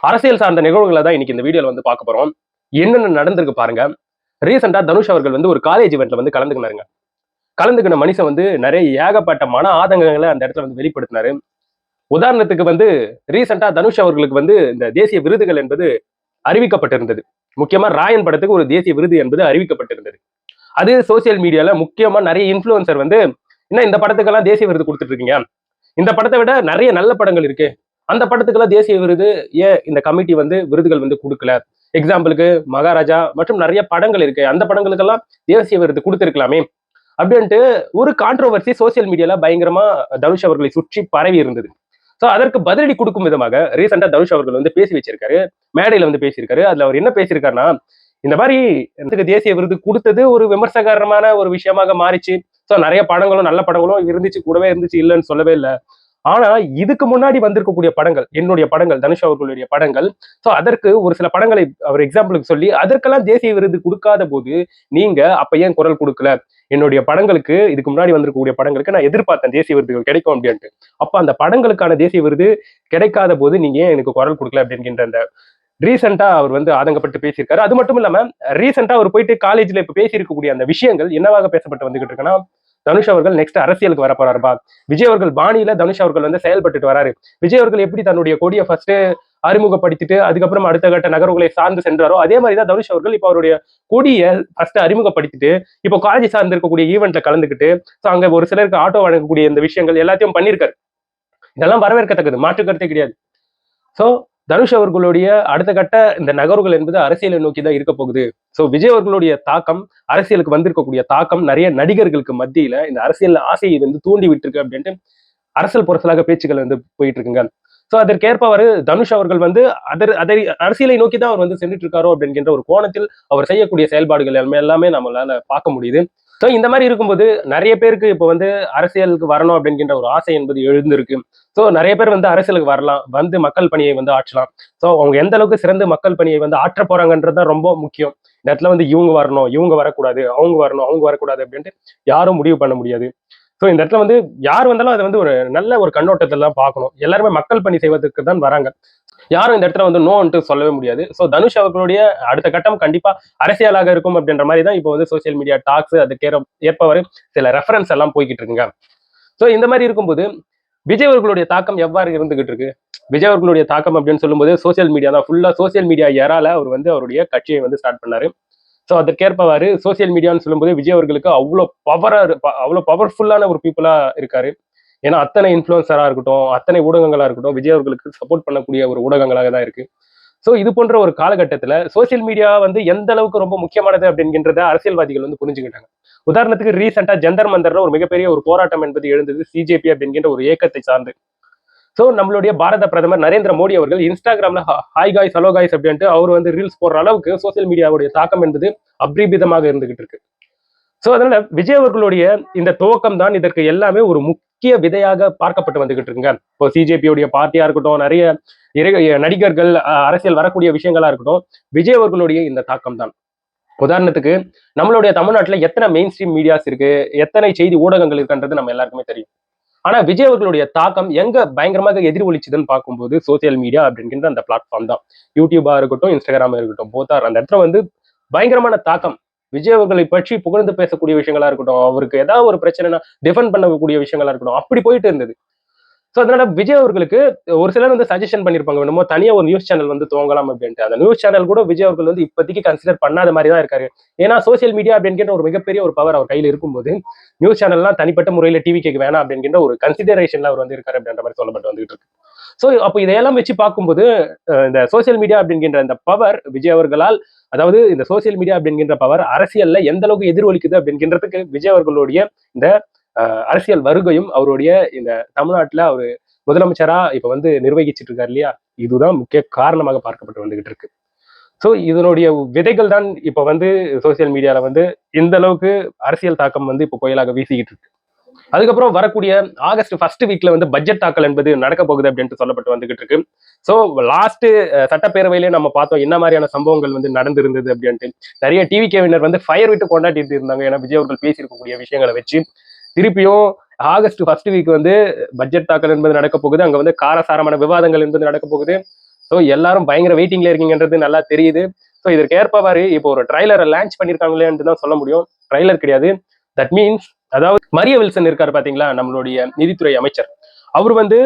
அரசியல் சார்ந்த நிகழ்வுகளை தான் இன்னைக்கு இந்த வீடியோல வந்து பார்க்க போறோம். என்னென்ன நடந்திருக்கு பாருங்க. ரீசெண்டா தனுஷ் அவர்கள் வந்து ஒரு காலேஜ் இவெண்ட்ல வந்து கலந்துக்கினாருங்க. கலந்துக்கின மனுஷன் வந்து நிறைய ஏகப்பட்ட மன ஆதங்கங்களை அந்த இடத்துல வந்து வெளிப்படுத்தினாரு. உதாரணத்துக்கு வந்து ரீசெண்டா தனுஷ் அவர்களுக்கு வந்து இந்த தேசிய விருதுகள் என்பது அறிவிக்கப்பட்டிருந்தது. முக்கியமா ராயன் படத்துக்கு ஒரு தேசிய விருது என்பது அறிவிக்கப்பட்டிருந்தது. அது சோசியல் மீடியால முக்கியமா நிறைய இன்ஃபுளுசர் வந்து என்ன இந்த படத்துக்கெல்லாம் தேசிய விருது கொடுத்துட்டு இருக்கீங்க, இந்த படத்தை விட நிறைய நல்ல படங்கள் இருக்கு, அந்த படத்துக்கெல்லாம் தேசிய விருது ஏன் இந்த கமிட்டி வந்து விருதுகள் வந்து கொடுக்கல, எக்ஸாம்பிளுக்கு மகாராஜா மற்றும் நிறைய படங்கள் இருக்கு, அந்த படங்களுக்கெல்லாம் தேசிய விருது கொடுத்திருக்கலாமே அப்படின்ட்டு ஒரு கான்ட்ரோவர்சி சோசியல் மீடியால பயங்கரமா தனுஷ் அவர்களை சுற்றி பரவி இருந்தது. சோ அதற்கு பதிலடி கொடுக்கும் விதமாக ரீசெண்டா தனுஷ் அவர்கள் வந்து பேசி வச்சிருக்காரு, மேடையில வந்து பேசியிருக்காரு. அதுல அவர் என்ன பேசியிருக்காருன்னா, இந்த மாதிரி தேசிய விருது கொடுத்தது ஒரு விமர்சகரமான ஒரு விஷயமாக மாறிச்சு. சோ நிறைய படங்களும் நல்ல படங்களும் இருந்துச்சு, கூடவே இருந்துச்சு, இல்லைன்னு சொல்லவே இல்லை. ஆனா இதுக்கு முன்னாடி வந்திருக்கக்கூடிய படங்கள், என்னுடைய படங்கள், தனுஷ் அவர்களுடைய படங்கள், சோ அதற்கு ஒரு சில படங்களை அவர் எக்ஸாம்பிளுக்கு சொல்லி அதற்கெல்லாம் தேசிய விருது கொடுக்காத போது நீங்க அப்ப ஏன் குரல் கொடுக்கல? என்னுடைய படங்களுக்கு, இதுக்கு முன்னாடி வந்திருக்கக்கூடிய படங்களுக்கு நான் எதிர்பார்த்தேன் தேசிய விருதுகள் கிடைக்கும் அப்படின்ட்டு. அப்ப அந்த படங்களுக்கான தேசிய விருது கிடைக்காத போது நீங்க ஏன் எனக்கு குரல் கொடுக்கல அப்படிங்கிற அந்த ரீசெண்டா அவர் வந்து ஆதங்கப்பட்டு பேசியிருக்காரு. அது மட்டும் இல்லாம ரீசெண்டா அவர் போயிட்டு காலேஜ்ல இப்ப பேசியிருக்கக்கூடிய அந்த விஷயங்கள் என்னவாக பேசப்பட்டு வந்துகிட்டு இருக்குன்னா, தனுஷ் அவர்கள் நெக்ஸ்ட் அரசியலுக்கு வர போறாருப்பா, விஜய் அவர்கள் பாணியில தனுஷ் அவர்கள் வந்து செயல்பட்டு வராரு. விஜய் அவர்கள் எப்படி தன்னுடைய கொடியை ஃபர்ஸ்ட் அறிமுகப்படுத்திட்டு அதுக்கப்புறம் அடுத்த கட்ட நகர்வுகளை சார்ந்து சென்றாரோ, அதே மாதிரிதான் தனுஷ் அவர்கள் இப்ப அவருடைய கொடியை ஃபர்ஸ்ட் அறிமுகப்படுத்திட்டு இப்போ காலேஜ் சார்ந்து இருக்கக்கூடிய ஈவெண்ட்ல கலந்துக்கிட்டு அங்க ஒரு சிலருக்கு ஆட்டோ வழங்கக்கூடிய இந்த விஷயங்கள் எல்லாத்தையும் பண்ணியிருக்காரு. இதெல்லாம் வரவேற்கத்தக்கது, மாற்று கருத்தே கிடையாது. சோ தனுஷ் அவர்களுடைய அடுத்த கட்ட இந்த நகர்வுகள் என்பது அரசியலை நோக்கி தான் இருக்க போகுது. சோ விஜய் அவர்களுடைய தாக்கம், அரசியலுக்கு வந்திருக்கக்கூடிய தாக்கம் நிறைய நடிகர்களுக்கு மத்தியில இந்த அரசியல் ஆசையை வந்து தூண்டி விட்டுருக்கு அப்படின்ட்டு அரசியல் புரசலாக பேச்சுக்கள் வந்து போயிட்டு இருக்குங்க. சோ அதற்கேற்ப தனுஷ் அவர்கள் வந்து அதை அரசியலை நோக்கி தான் அவர் வந்து சென்றுட்டு இருக்காரோ அப்படிங்கிற ஒரு கோணத்தில் அவர் செய்யக்கூடிய செயல்பாடுகள் எல்லாமே நம்மளால பார்க்க முடியுது. ஸோ இந்த மாதிரி இருக்கும்போது நிறைய பேருக்கு இப்போ வந்து அரசியலுக்கு வரணும் அப்படிங்கிற ஒரு ஆசை என்பது எழுந்திருக்கு. ஸோ நிறைய பேர் வந்து அரசியலுக்கு வரலாம், வந்து மக்கள் பணியை வந்து ஆற்றலாம். ஸோ அவங்க எந்த அளவுக்கு சிறந்து மக்கள் பணியை வந்து ஆற்ற போறாங்கன்றது தான் ரொம்ப முக்கியம். இந்த இடத்துல வந்து இவங்க வரணும், இவங்க வரக்கூடாது, அவங்க வரணும், அவங்க வரக்கூடாது அப்படின்ட்டு யாரும் முடிவு பண்ண முடியாது. ஸோ இந்த இடத்துல வந்து யார் வந்தாலும் அதை வந்து ஒரு நல்ல ஒரு கண்ணோட்டத்தில் தான் பார்க்கணும். எல்லாருமே மக்கள் பணி செய்வதற்கு தான் வராங்க. யாரும் இந்த இடத்துல வந்து நோன்ட்டு சொல்லவே முடியாது. ஸோ தனுஷ் அவர்களுடைய அடுத்த கட்டம் கண்டிப்பா அரசியலாக இருக்கும் அப்படின்ற மாதிரி தான் இப்போ வந்து சோசியல் மீடியா டாக்ஸ் அதுக்கு ஏற்பவர் சில ரெஃபரன்ஸ் எல்லாம் போய்கிட்டு இருக்குங்க. ஸோ இந்த மாதிரி இருக்கும்போது விஜய் அவர்களுடைய தாக்கம் எவ்வாறு இருந்துகிட்டு இருக்கு? விஜய் அவர்களுடைய தாக்கம் அப்படின்னு சொல்லும்போது சோசியல் மீடியா தான், ஃபுல்லா சோசியல் மீடியா ஏரால அவர் வந்து அவருடைய கட்சியை வந்து ஸ்டார்ட் பண்ணாரு. ஸோ அதற்கேற்பவாறு சோசியல் மீடியான்னு சொல்லும்போது விஜய் அவர்களுக்கு அவ்வளோ பவர்ஃபுல்லான ஒரு பீப்புளா இருக்காரு. ஏன்னா அத்தனை இன்ஃபுளுசரா இருக்கட்டும், அத்தனை ஊடகங்களா இருக்கட்டும், விஜய் அவர்களுக்கு சப்போர்ட் பண்ணக்கூடிய ஒரு ஊடகங்களாக தான் இருக்கு. சோ இது போன்ற ஒரு காலகட்டத்துல சோசியல் மீடியா வந்து எந்த அளவுக்கு ரொம்ப முக்கியமானது அப்படிங்கிறத அரசியல்வாதிகள் வந்து புரிஞ்சுக்கிட்டாங்க. உதாரணத்துக்கு ரீசெண்டா ஜந்தர் மந்தர்ல ஒரு மிகப்பெரிய ஒரு போராட்டம் என்பது எழுந்தது சிஜேபி அப்படிங்கிற ஒரு இயக்கத்தை சார்ந்து. சோ நம்மளுடைய பாரத பிரதமர் நரேந்திர மோடி அவர்கள் இன்ஸ்டாகிராம்ல ஹாய் காய்ஸ், ஹலோ காய்ஸ் அப்படின்ட்டு அவர் வந்து ரீல்ஸ் போடுற அளவுக்கு சோசியல் மீடியாவுடைய தாக்கம் என்பது அப்ரீபிதமாக இருந்துகிட்டு இருக்கு. சோ அதனால விஜய் அவர்களுடைய இந்த துவக்கம் தான் இதற்கு எல்லாமே ஒரு முக்கிய விதையாக பார்க்கப்பட்டு வந்துகிட்டு இருக்குங்க. இப்போ சிஜேபியுடைய பார்ட்டியா இருக்கட்டும், நிறைய நடிகர்கள், அரசியல் வரக்கூடிய விஷயங்களா இருக்கட்டும், விஜய் அவர்களுடைய இந்த தாக்கம் தான். உதாரணத்துக்கு நம்மளுடைய தமிழ்நாட்டுல எத்தனை மெயின் ஸ்ட்ரீம் மீடியாஸ் இருக்கு, எத்தனை செய்தி ஊடகங்கள் இருக்குன்றது நம்ம எல்லாருக்குமே தெரியும். ஆனா விஜய் அவர்களுடைய தாக்கம் எங்க பயங்கரமாக எதிரொலிச்சுதுன்னு பார்க்கும்போது சோசியல் மீடியா அப்படிங்கிற அந்த பிளாட்ஃபார்ம் தான். யூடியூபா இருக்கட்டும், இன்ஸ்டாகிராமா இருக்கட்டும், போத்தார் அந்த இடத்துல வந்து பயங்கரமான தாக்கம். விஜய் அவர்களை பற்றி புகழ்ந்து பேசக்கூடிய விஷயங்களா இருக்கட்டும், அவருக்கு ஏதாவது ஒரு பிரச்சனைனா டிஃபெண்ட் பண்ணக்கூடிய விஷயங்களா இருக்கட்டும், அப்படி போயிட்டு இருந்தது. சோ அதனால விஜய் அவர்களுக்கு ஒரு சிலர் வந்து சஜஷன் பண்ணிருப்பாங்க, என்னமோ தனியா ஒரு நியூஸ் சேனல் வந்து துவங்கலாம் அப்படின்ட்டு. அந்த நியூஸ் சேனல் கூட விஜய் அவர்கள் வந்து இப்போதைக்கு கன்சிடர் பண்ணாத மாதிரி தான் இருக்காரு. ஏன்னா சோசியல் மீடியா அப்படிங்கிற ஒரு மிகப்பெரிய ஒரு பவர் அவர் கையில இருக்கும்போது நியூஸ் சேனல்லாம் தனிப்பட்ட முறையில டிவி கேட்க வேணாம் அப்படிங்கிற ஒரு கன்சிடரேஷன்ல அவர் வந்து இருக்காரு அப்படின்ற மாதிரி சொல்லப்பட்டு வந்துகிட்டு இருக்கு. சோ அப்போ இதையெல்லாம் வச்சு பார்க்கும்போது இந்த சோசியல் மீடியா அப்படிங்கிற இந்த பவர் விஜய் அவர்களால், அதாவது இந்த சோசியல் மீடியா அப்படிங்கிற பவர் அரசியல்ல எந்த அளவுக்கு எதிரொலிக்குது அப்படிங்கிறதுக்கு விஜய் அவர்களுடைய இந்த அரசியல் வருகையும் அவருடைய இந்த தமிழ்நாட்டுல அவரு முதலமைச்சரா இப்ப வந்து நிர்வகிச்சிட்டு இருக்காரு இல்லையா, இதுதான் முக்கிய காரணமாக பார்க்கப்பட்டு வந்துகிட்டு இருக்கு. சோ இதனுடைய விதைகள் தான் இப்ப வந்து சோசியல் மீடியால வந்து இந்த அளவுக்கு அரசியல் தாக்கம் வந்து இப்ப புயலாக வீசிக்கிட்டு இருக்கு. அதுக்கப்புறம் வரக்கூடிய ஆகஸ்ட் ஃபர்ஸ்ட் வீக்ல வந்து பட்ஜெட் தாக்கல் என்பது நடக்க போகுது அப்படின்ட்டு சொல்லப்பட்டு வந்துகிட்டு இருக்கு. சோ லாஸ்ட் சட்டப்பேரவையிலே நம்ம பார்த்தோம் என்ன மாதிரியான சம்பவங்கள் வந்து நடந்திருந்தது அப்படின்ட்டு. நிறைய டிவிகேவினர் வந்து ஃபயர் விட்டு கொண்டாடிட்டு இருந்தாங்க, ஏன்னா விஜய் அவர்கள் பேசியிருக்கக்கூடிய விஷயங்களை வச்சு. திருப்பியும் ஆகஸ்ட் ஃபர்ஸ்ட் வீக் வந்து பட்ஜெட் தாக்கல் என்பது நடக்க போகுது. அங்க வந்து காரசாரமான விவாதங்கள் என்பது நடக்க போகுது. ஸோ எல்லாரும் பயங்கர வெயிட்டிங்ல இருக்கீங்கன்றது நல்லா தெரியுது. ஸோ இதற்கு ஏற்பவாறு இப்போ ஒரு ட்ரைலரை லான்ச் பண்ணியிருக்காங்களேன்னு தான் சொல்ல முடியும். ட்ரைலர் கிடையாது. தட் மீன்ஸ் அதாவது மரிய வில்சன் இருக்காரு பாத்தீங்களா, நம்மளுடைய நிதித்துறை அமைச்சர். அவர் வந்து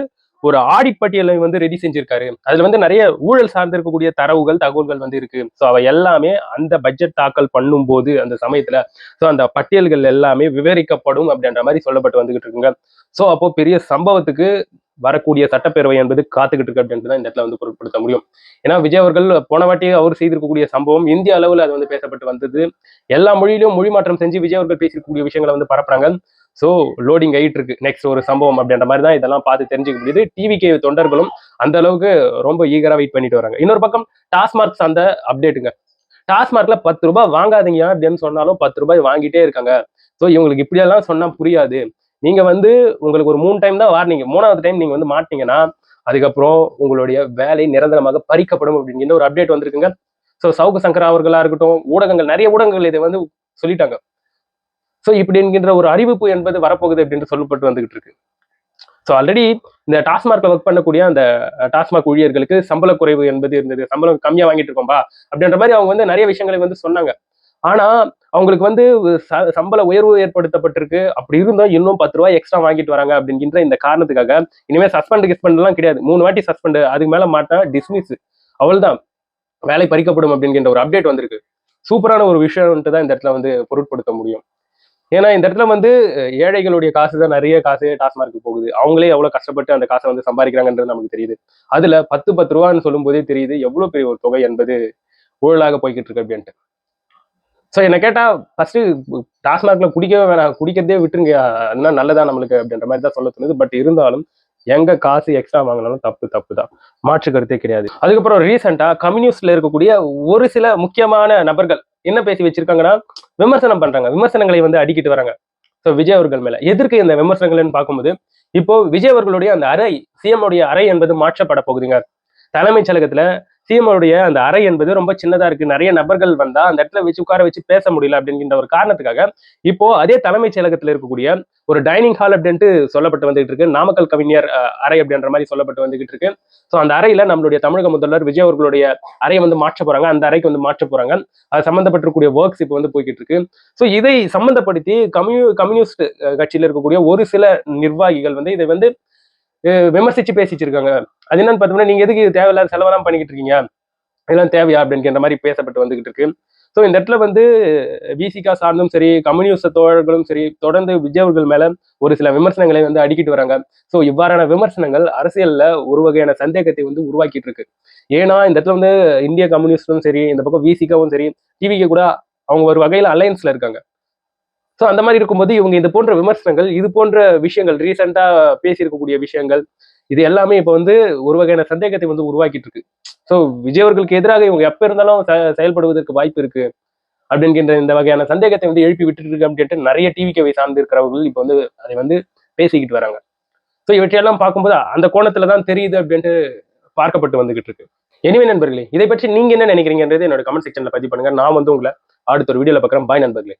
ஒரு ஆடிட் பட்டியலை வந்து ரெடி செஞ்சிருக்காரு. அதுல வந்து நிறைய ஊழல் சார்ந்து இருக்கக்கூடிய தகவல்கள் வந்து இருக்கு. ஸோ அவை எல்லாமே அந்த பட்ஜெட் தாக்கல் பண்ணும் போது அந்த சமயத்துல ஸோ அந்த பட்டியல்கள் எல்லாமே விவரிக்கப்படும் அப்படின்ற மாதிரி சொல்லப்பட்டு வந்துகிட்டு இருக்குங்க. ஸோ அப்போ பெரிய சம்பவத்துக்கு வரக்கூடிய சட்டப்பேரவை என்பது காத்துக்கிட்டு இருக்கு அப்படின்ட்டு தான் இந்த இடத்துல வந்து பொருட்படுத்த முடியும். ஏன்னா விஜய் அவர்கள் போன வாட்டி அவர் செய்திருக்கக்கூடிய சம்பவம் இந்திய அளவில் அது வந்து பேசப்பட்டு வந்தது. எல்லா மொழியிலும் மொழி மாற்றம் செஞ்சு விஜய் அவர்கள் பேசியிருக்கக்கூடிய விஷயங்களை வந்து பரப்புறாங்க. ஸோ லோடிங் ஆயிட்டு இருக்கு நெக்ஸ்ட் ஒரு சம்பவம் அப்படின்ற மாதிரி தான் இதெல்லாம் பார்த்து தெரிஞ்சுக்க முடியுது. டிவிகே தொண்டர்களும் அந்த அளவுக்கு ரொம்ப ஈகரா வெயிட் பண்ணிட்டு வராங்க. இன்னொரு பக்கம் டாஸ்மார்க்ஸ் அந்த அப்டேட்டுங்க. டாஸ்மார்க்ல 10 ரூபாய் வாங்காதீங்க அப்படின்னு சொன்னாலும் 10 ரூபாய் வாங்கிட்டே இருக்காங்க. ஸோ இவங்களுக்கு இப்படியெல்லாம் சொன்னா புரியாது. நீங்க வந்து உங்களுக்கு ஒரு 3 டைம் தான் வார்னிங், 3வது டைம் நீங்க வந்து மாட்டீங்கன்னா அதுக்கப்புறம் உங்களுடைய வேலை நிரந்தரமாக பறிக்கப்படும் அப்படிங்கிற ஒரு அப்டேட் வந்திருக்குங்க. ஸோ சவுக்கு சங்கரா அவர்களா இருக்கட்டும், ஊடகங்கள் நிறைய ஊடகங்கள் இதை வந்து சொல்லிட்டாங்க. ஸோ இப்படி என்கின்ற ஒரு அறிவிப்பு என்பது வரப்போகுது அப்படின்னு சொல்லப்பட்டு வந்துகிட்டு இருக்கு. ஸோ ஆல்ரெடி இந்த டாஸ்மார்க்ல ஒர்க் பண்ணக்கூடிய அந்த டாஸ்மாக் ஊழியர்களுக்கு சம்பள குறைவு என்பது இருந்தது. சம்பளம் கம்மியா வாங்கிட்டு இருக்கோம்பா அப்படின்ற மாதிரி அவங்க வந்து நிறைய விஷயங்களை வந்து சொன்னாங்க. ஆனா அவங்களுக்கு வந்து சம்பள உயர்வு ஏற்படுத்தப்பட்டிருக்கு. அப்படி இருந்தும் இன்னும் 10 ரூபாய் எக்ஸ்ட்ரா வாங்கிட்டு வராங்க அப்படிங்கிற இந்த காரணத்துக்காக இனிமே கிஸ்பெண்ட் எல்லாம் கிடையாது. 3 வாட்டி சஸ்பெண்ட், அதுக்கு மேல மாட்டா டிஸ்மிஸ், அவள்தான் வேலை பறிக்கப்படும் அப்படிங்கிற ஒரு அப்டேட் வந்திருக்கு. சூப்பரான ஒரு விஷயம்ட்டு தான் இந்த இடத்துல வந்து பொருட்படுத்த முடியும். ஏன்னா இந்த இடத்துல வந்து ஏழைகளுடைய காசு தான், நிறைய காசு டாஸ்மார்க்கு போகுது. அவங்களே எவ்வளவு கஷ்டப்பட்டு அந்த காசை வந்து சம்பாதிக்கிறாங்கன்றது நமக்கு தெரியுது. அதுல 10 ரூபான்னு சொல்லும் போதே தெரியுது எவ்வளவு பெரிய ஒரு தொகை என்பது ஊழலாக போய்கிட்டு இருக்கு அப்படின்ட்டு. ஸோ என்ன கேட்டா ஃபர்ஸ்ட் டாஸ்மார்க்ல குடிக்கவே வேணாம், குடிக்கிறதே விட்டுருங்க, அதெல்லாம் நல்லதா நம்மளுக்கு அப்படின்ற மாதிரி தான் சொல்ல தோணுது. பட் இருந்தாலும் எங்க காசு எக்ஸ்ட்ரா வாங்கினாலும் தப்பு தான், மாற்று கருத்தே கிடையாது. அதுக்கப்புறம் ரீசெண்டா கம்யூனிஸ்ட்ல இருக்கக்கூடிய ஒரு சில முக்கியமான நபர்கள் என்ன பேசி வச்சிருக்காங்கன்னா, விமர்சனம் பண்றாங்க, விமர்சனங்களை வந்து அடிக்கிட்டு வராங்க. ஸோ விஜய் அவர்கள் மேல எதற்கு இந்த விமர்சனங்கள்னு பார்க்கும்போது, இப்போ விஜய் அவர்களுடைய அந்த அறை, சிஎம் உடைய அறை என்பது மாற்றப்பட போகுதுங்க. தலைமைச் செயலகத்துல சிஎம்ஓடைய அந்த அறை என்பது ரொம்ப சின்னதா இருக்கு. நிறைய நபர்கள் வந்தா அந்த இடத்துல வச்சு உட்கார வச்சு பேச முடியல அப்படிங்கிற ஒரு காரணத்துக்காக இப்போ அதே தலைமைச் செயலகத்தில் இருக்கக்கூடிய ஒரு டைனிங் ஹால் அப்படின்ட்டு சொல்லப்பட்டு வந்துகிட்டு இருக்கு. நாமக்கல் கவிஞர் அறை அப்படின்ற மாதிரி சொல்லப்பட்டு வந்துகிட்டு இருக்கு. ஸோ அந்த அறையில நம்மளுடைய தமிழக முதல்வர் விஜய் அவர்களுடைய அறையை வந்து மாற்ற போறாங்க. அந்த அறைக்கு வந்து மாற்ற போறாங்க. அது சம்பந்தப்பட்டிருக்கக்கூடிய ஒர்க்ஸ் இப்போ வந்து போய்கிட்டு இருக்கு. ஸோ இதை சம்பந்தப்படுத்தி கம்யூனிஸ்ட் கட்சியில் இருக்கக்கூடிய ஒரு சில நிர்வாகிகள் வந்து இதை வந்து விமர்சிச்சு பேசிட்டு இருக்காங்க. அது என்னன்னு பார்த்தோம்னா, நீங்க எதுக்கு தேவையில்லாத செலவெல்லாம் பண்ணிக்கிட்டு இருக்கீங்க, இதெல்லாம் தேவையா அப்படின்ற மாதிரி பேசப்பட்டு வந்துகிட்டு இருக்கு. ஸோ இந்த இடத்துல வந்து விசிகா சார்ந்தும் சரி, கம்யூனிஸ்ட் தோழர்களும் சரி, தொடர்ந்து விஜய் அவர்கள் மேல ஒரு சில விமர்சனங்களை வந்து அடிக்கிட்டு வராங்க. ஸோ இவ்வாறான விமர்சனங்கள் அரசியல்ல ஒரு வகையான சந்தேகத்தை வந்து உருவாக்கிட்டு இருக்கு. ஏன்னா இந்த இடத்துல வந்து இந்திய கம்யூனிஸ்டும் சரி, இந்த பக்கம் விசிகாவும் சரி, டிவிக்கு கூட அவங்க ஒரு வகையில அலையன்ஸ்ல இருக்காங்க. ஸோ அந்த மாதிரி இருக்கும்போது இவங்க இது போன்ற விமர்சனங்கள், இது போன்ற விஷயங்கள், ரீசெண்டா பேசியிருக்கக்கூடிய விஷயங்கள், இது எல்லாமே இப்போ வந்து ஒரு வகையான சந்தேகத்தை வந்து உருவாக்கிட்டு இருக்கு. ஸோ விஜய் அவர்களுக்கு எதிராக இவங்க எப்ப இருந்தாலும் செயல்படுவதற்கு வாய்ப்பு இருக்கு அப்படிங்கிற இந்த வகையான சந்தேகத்தை வந்து எழுப்பி விட்டுட்டு இருக்கு அப்படின்ட்டு நிறைய டிவிகேவை சார்ந்து இருக்கிறவர்கள் இப்போ வந்து அதை வந்து பேசிக்கிட்டு வராங்க. ஸோ இவற்றையெல்லாம் பார்க்கும்போது அந்த கோணத்துல தான் தெரியுது அப்படின்ட்டு பார்க்கப்பட்டு வந்துகிட்டு இருக்கு. எனிவே நண்பர்களே, இதை பற்றி நீங்க என்ன நினைக்கிறீங்கன்றது என்னோட கமெண்ட் செக்ஷன்ல பதிவு பண்ணுங்க. நான் வந்து உங்களை அடுத்த ஒரு வீடியோல பார்க்குறேன். பாய் நண்பர்களே.